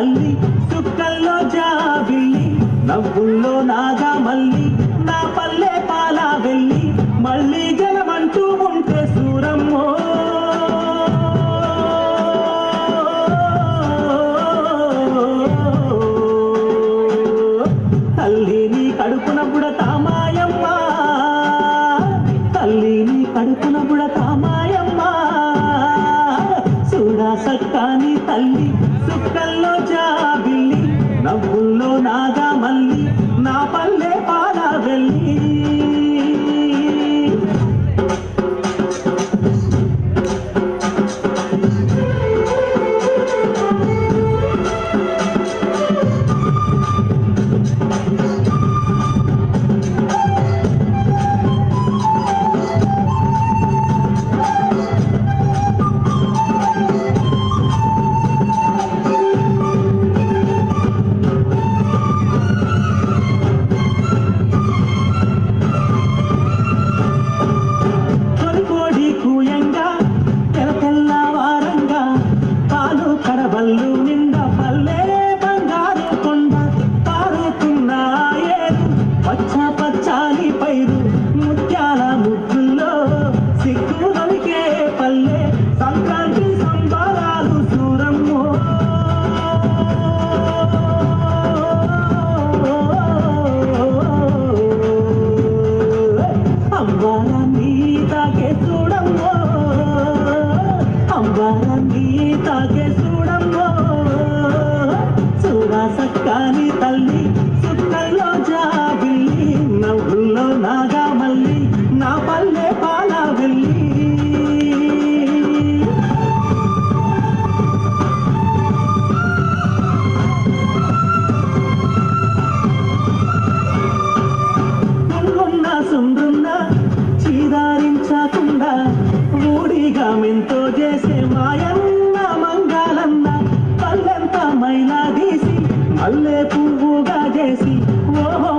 తల్లి సుక్కల్లో జాబిల్లి నవ్వుల్లో నాగా మల్లి నా పల్లె పాలా వెళ్ళి మళ్ళీ జలమంటూ ఉంటే సూరమ్మో తల్లిని కడుపున బుడతా మాయమ్మ తల్లిని కడుపున బుడతా మాయమ్మ చూడా సక్కాని తల్లి సుక్కల్లో జాబిల్లి నవ్వుల్లో నాగా మల్లి నా పల్లె పాలా వెళ్ళి కడబల్లు నిండా పల్లె బంగారు కొండ పారుతున్నాయేరు పచ్చ పచ్చాని పైరు ముత్యాల ముద్దుల్లో సిగ్గు నలికే పల్లె సంక్రాంతి సంబరాలు సూరమ్మో అంబారాన్ని తాకే చూడమ్మో అంబారాన్ని తాకే సక్కాని తల్లి సుక్కల్లో జాబిల్లి నవ్వుల్లో నాగా మల్లి నా పల్లె పాలా వెళ్ళి ఉంగున్న సుండ్రున్న చీదారించకుండా ఊడిగా మెంతో చేసే మాయన్న మంగళన్న పల్లెంత మైలా తీసి అల్లే పువ్వుగా చేసి ఓహో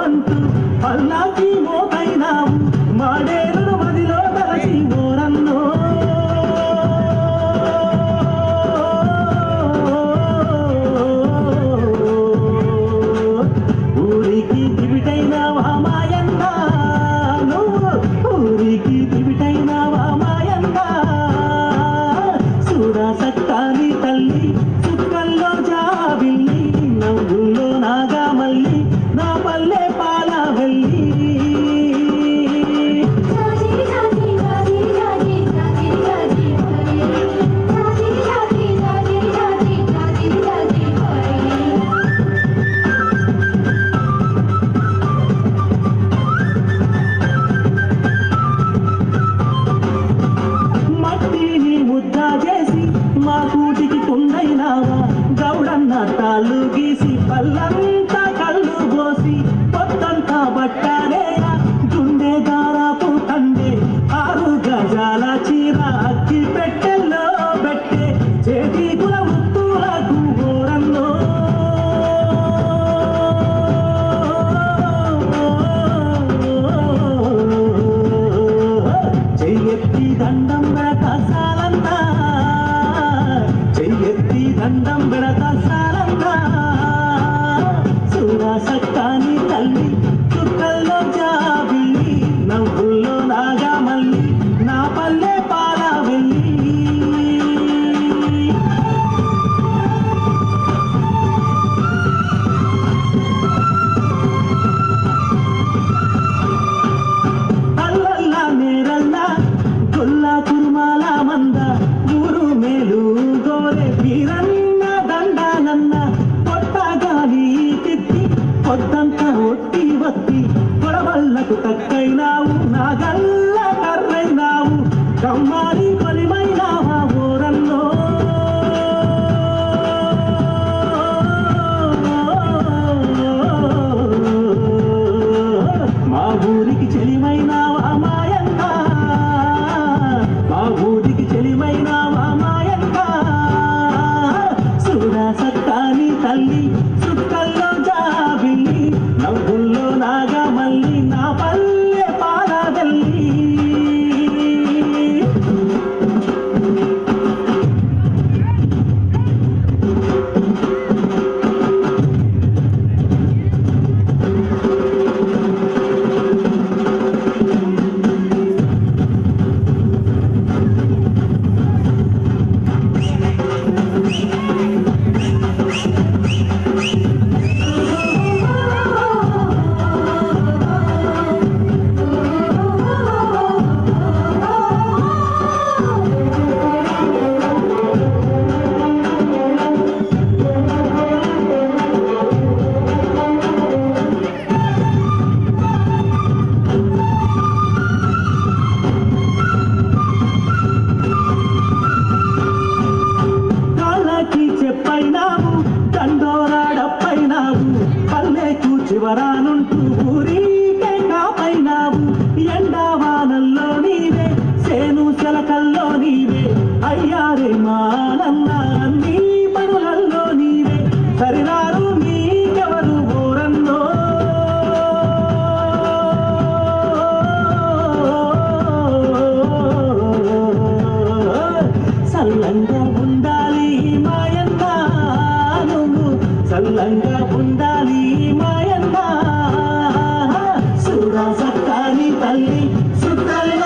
అంటూ పల్లాకి మోకైనావు మాడేరు మదిలో తలసి ఓరన్నో ఊరికి దివిటైనావా మాయన్న నువ్వు ఊరికి దివిటైనావా మాయన్న చూడా సక్కాని తల్లి సుక్కల్లో జాబిల్లి నవ్వుల్లో నాగా మల్లి నా పల్లె పాలా వెళ్ళి మట్టిని ముద్ద చేసి మా కూటికి కుండైనావా గౌడన్న తాళ్ళు గీసి పల్లంతా కళ్ళు పోసి పొత్తంతా బట్టారేరా గుండె దారాపు తండే 6 గజాల చీర అక్కి పెట్టెల్లో పెట్టే చేతి కుల ముత్తులకు ఓరన్నో చెయ్యెత్తి దండం పెడతా సాలన్నా చెయ్యెత్తి దండం పెడతా సాలన్నా చూడా సక్కాని తల్లి చుక్కల్లో జాబిల్లి నవ్వుల్లో నాగా మల్లి నా పల్లె పాలా వెళ్ళి అల్లల్లా నేరల్లా గొల్లా కురుమాల మంద ఊరు మేలు గోరె వీరన్న దండాలన్న పొట్టగాలి తిత్తి పొద్దంతా ఒట్టి వత్తి గొడవల్లకు తక్కైనావు నాగల్ల కర్రైనావు కమ్మారి కొలిమైనావా ఊరల్లో మా ఊరికి చెలిమైనావా మాయన్న మా ఊరికి చెలిమైనావా మాయన్న చూడా సక్కాని తల్లి సుక్కల్లో జాబిల్లి నవ్వుల్లో నాగా మల్లి నా పల్లె పాలా వెళ్ళి కానీ తల్లి సుత్తల్లి